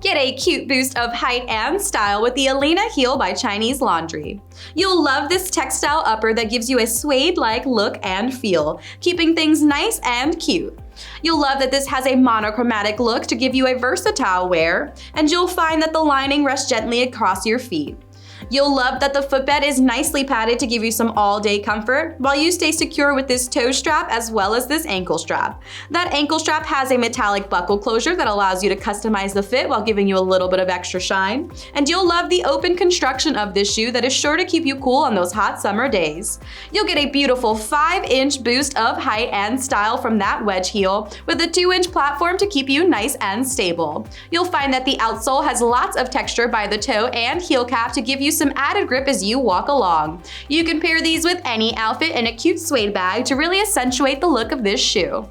Get a cute boost of height and style with the Ellina Heel by Chinese Laundry. You'll love this textile upper that gives you a suede-like look and feel, keeping things nice and cute. You'll love that this has a monochromatic look to give you a versatile wear, and you'll find that the lining rests gently across your feet. You'll love that the footbed is nicely padded to give you some all-day comfort, while you stay secure with this toe strap as well as this ankle strap. That ankle strap has a metallic buckle closure that allows you to customize the fit while giving you a little bit of extra shine. And you'll love the open construction of this shoe that is sure to keep you cool on those hot summer days. You'll get a beautiful 5-inch boost of height and style from that wedge heel with a 2-inch platform to keep you nice and stable. You'll find that the outsole has lots of texture by the toe and heel cap to give you some added grip as you walk along. You can pair these with any outfit and a cute suede bag to really accentuate the look of this shoe.